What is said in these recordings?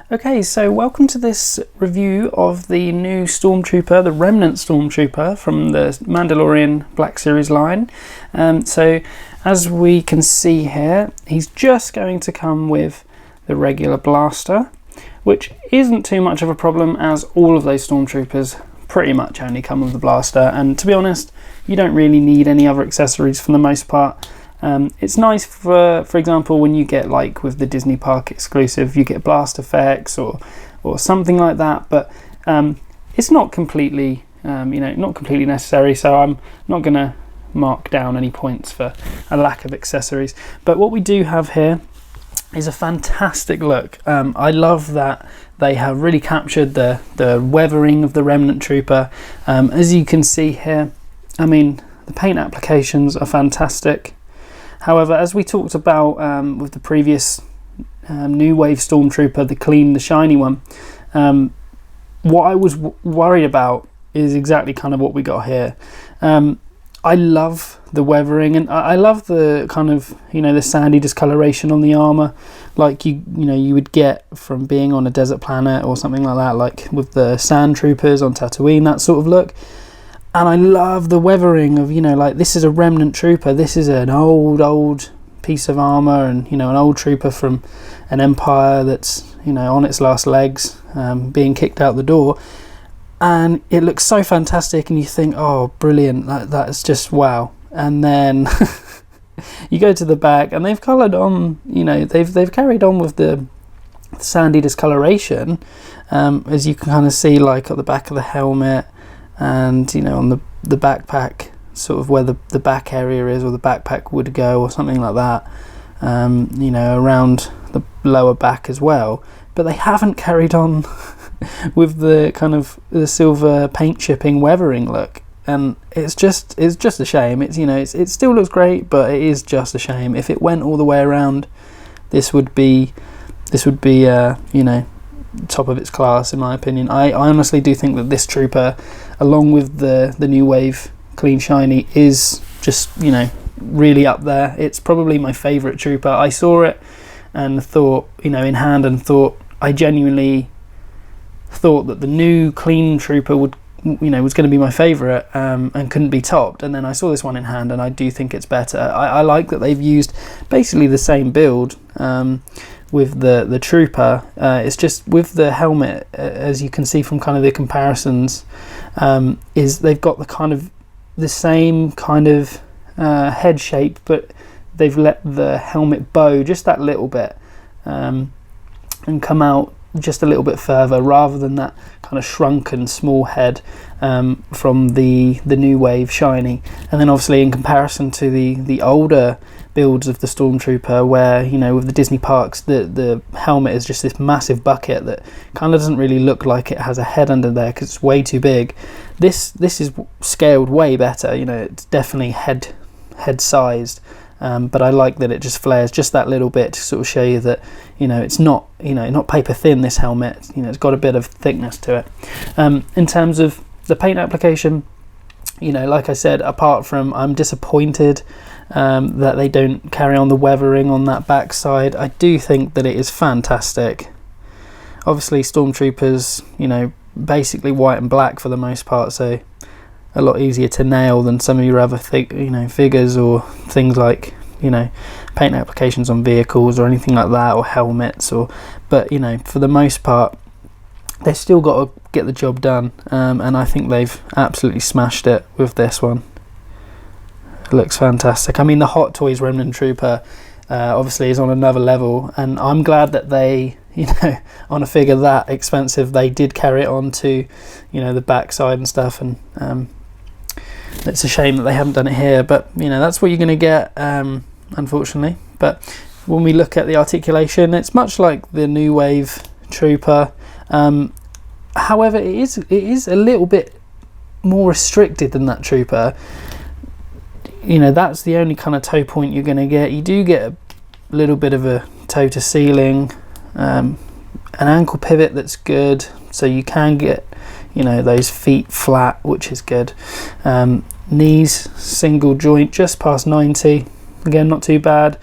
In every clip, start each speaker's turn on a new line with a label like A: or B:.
A: Okay, so welcome to this review of the new Stormtrooper, the Remnant Stormtrooper from the Mandalorian Black Series line. So as we can see here, he's just going to come with the regular blaster, which isn't too much of a problem as all of those Stormtroopers pretty much only come with the blaster, and to be honest, you don't really need any other accessories for the most part. It's nice for example, when you get, like with the Disney Park exclusive, you get blast effects or something like that, but it's not completely not completely necessary, so I'm not going to mark down any points for a lack of accessories. But what we do have here is a fantastic look. I love that they have really captured the weathering of the Remnant Trooper. As you can see here, I mean, the paint applications are fantastic. However, as we talked about with the previous New Wave Stormtrooper, the clean, the shiny one, what I was worried about is exactly kind of what we got here. I love the weathering, and I love the kind of, the sandy discoloration on the armour, like you would get from being on a desert planet or something like that, like with the Sand Troopers on Tatooine, that sort of look. And I love the weathering of, like, this is a Remnant Trooper, this is an old piece of armour, and, an old trooper from an empire that's, on its last legs, being kicked out the door. And it looks so fantastic, and you think, oh, brilliant, that's just wow. And then you go to the back, and they've coloured on, they've carried on with the sandy discoloration, as you can kind of see, like at the back of the helmet, and on the backpack, sort of where the back area is, or the backpack would go, or something like that, around the lower back as well. But they haven't carried on with the kind of the silver paint chipping weathering look, and it's just a shame. It's it still looks great, but it is just a shame. If it went all the way around, this would be top of its class, in my opinion. I honestly do think that this trooper, along with the New Wave clean shiny, is just really up there. It's probably my favourite trooper. I saw it and thought, in hand, and thought, I genuinely thought that the new clean trooper was going to be my favourite, and couldn't be topped. And then I saw this one in hand, and I do think it's better. I like that they've used basically the same build with the trooper. It's just with the helmet, as you can see from kind of the comparisons, is they've got the same kind of head shape, but they've let the helmet bow just that little bit, and come out just a little bit further, rather than that kind of shrunken small head from the New Wave shiny. And then obviously in comparison to the older builds of the Stormtrooper, where with the Disney parks, the helmet is just this massive bucket that kind of doesn't really look like it has a head under there because it's way too big. This is scaled way better. It's definitely head sized. But I like that it just flares just that little bit to sort of show you that it's not not paper thin, this helmet. It's got a bit of thickness to it. In terms of the paint application, like I said, apart from I'm disappointed that they don't carry on the weathering on that backside, I do think that it is fantastic. Obviously Stormtroopers, basically white and black for the most part, so a lot easier to nail than some of your other figures, or things like paint applications on vehicles or anything like that, or helmets, but for the most part they've still got to get the job done, and I think they've absolutely smashed it with this one. It looks fantastic. I mean, the Hot Toys Remnant Trooper obviously is on another level, and I'm glad that they on a figure that expensive, they did carry it on to the backside and stuff, and it's a shame that they haven't done it here, but that's what you're going to get, unfortunately. But when we look at the articulation, it's much like the New Wave Trooper. However, it is a little bit more restricted than that Trooper. That's the only kind of toe point you're going to get. You do get a little bit of a toe to ceiling, an ankle pivot that's good, so you can get those feet flat, which is good. Knees single joint just past 90, again not too bad.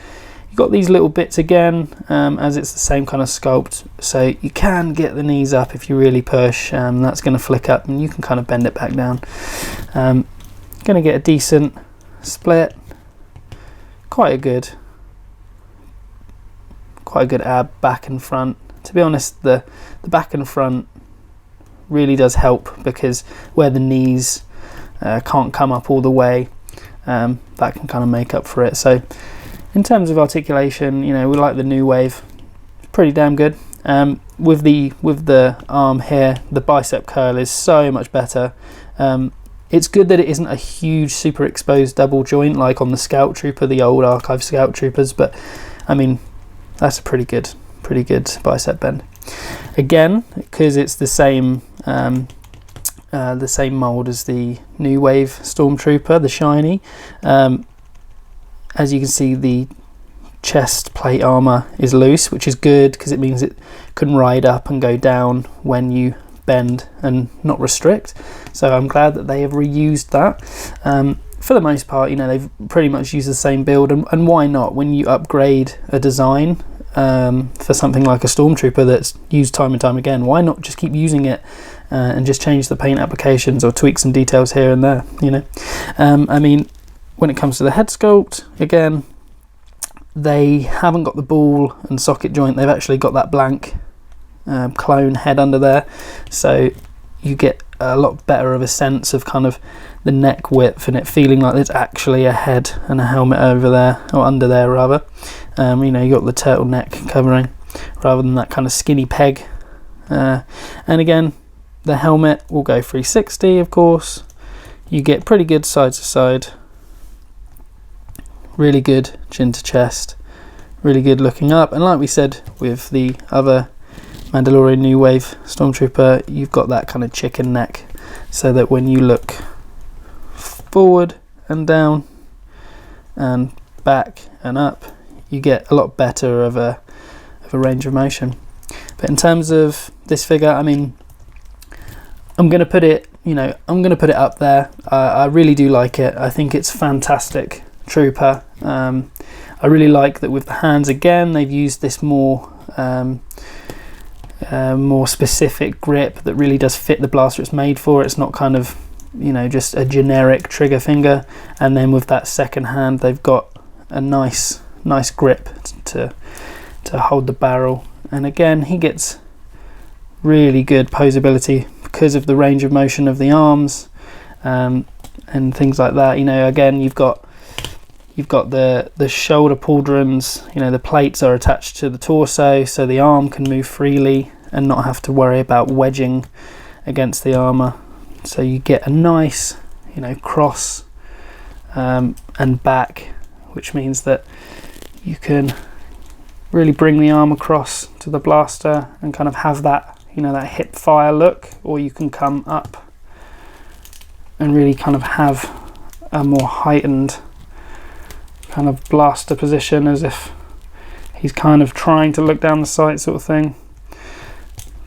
A: You've got these little bits again, as it's the same kind of sculpt, so you can get the knees up if you really push. That's going to flick up and you can kind of bend it back down. Going to get a decent split, quite a good ab back and front. To be honest, the back and front really does help, because where the knees can't come up all the way, that can kind of make up for it. So in terms of articulation, you know, we like the new wave, pretty damn good. With the arm here, the bicep curl is so much better. It's good that it isn't a huge super exposed double joint like on the Scout Trooper, the old archive Scout Troopers, but I mean, that's a pretty good bicep bend. Again, because it's the same mold as the new wave Stormtrooper, the shiny. As you can see, the chest plate armor is loose, which is good because it means it can ride up and go down when you bend and not restrict. So I'm glad that they have reused that. For the most part, you know, they've pretty much used the same build, and why not? When you upgrade a design for something like a Stormtrooper that's used time and time again, why not just keep using it and just change the paint applications or tweak some details here and there, you know? I mean, when it comes to the head sculpt, again, they haven't got the ball and socket joint. They've actually got that blank clone head under there, so you get a lot better of a sense of kind of the neck width and it feeling like there's actually a head and a helmet over there, or under there rather. You know, you got the turtleneck covering rather than that kind of skinny peg. And again, the helmet will go 360, of course. You get pretty good side to side, really good chin to chest, really good looking up. And like we said with the other Mandalorian New Wave Stormtrooper, you've got that kind of chicken neck, so that when you look forward and down and back and up, you get a lot better of a range of motion. But in terms of this figure, I mean, I'm going to put it, you know, I'm going to put it up there. I really do like it. I think it's fantastic Trooper. I really like that with the hands, again, they've used this more specific grip that really does fit the blaster it's made for. It's not kind of, you know, just a generic trigger finger. And then with that second hand, they've got a nice grip to hold the barrel. And again, he gets really good posability because of the range of motion of the arms and things like that. You know, again, you've got the shoulder pauldrons. You know, the plates are attached to the torso, so the arm can move freely and not have to worry about wedging against the armor. So you get a nice, you know, cross and back, which means that you can really bring the arm across to the blaster and kind of have that, you know, that hip fire look, or you can come up and really kind of have a more heightened kind of blaster position, as if he's kind of trying to look down the sight, sort of thing.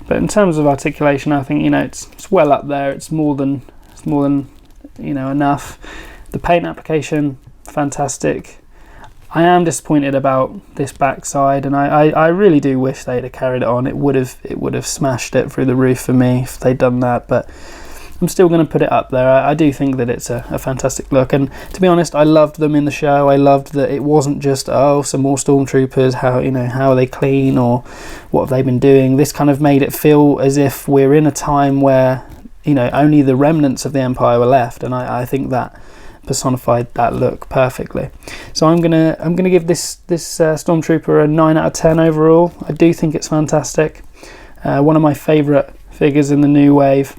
A: But in terms of articulation, I think, you know, it's well up there. It's more than you know, enough. The paint application, fantastic. I am disappointed about this backside, and I really do wish they'd have carried it on. It would have smashed it through the roof for me if they'd done that, but I'm still going to put it up there. I do think that it's a fantastic look, and to be honest, I loved them in the show. I loved that it wasn't just, oh, some more Stormtroopers, how are they clean, or what have they been doing. This kind of made it feel as if we're in a time where, you know, only the remnants of the Empire were left, and I think that personified that look perfectly. So I'm gonna give this Stormtrooper a 9 out of 10 overall. I do think it's fantastic. One of my favourite figures in the new wave,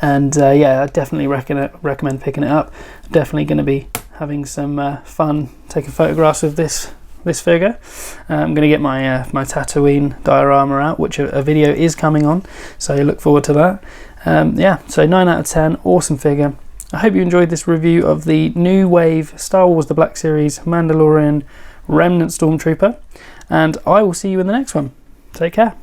A: and yeah, I definitely recommend picking it up. I'm definitely going to be having some fun taking photographs with this figure. I'm going to get my my Tatooine diorama out, which a video is coming on, so look forward to that. Yeah, so 9 out of 10, awesome figure. I hope you enjoyed this review of the new wave Star Wars The Black Series Mandalorian Remnant Stormtrooper, and I will see you in the next one. Take care.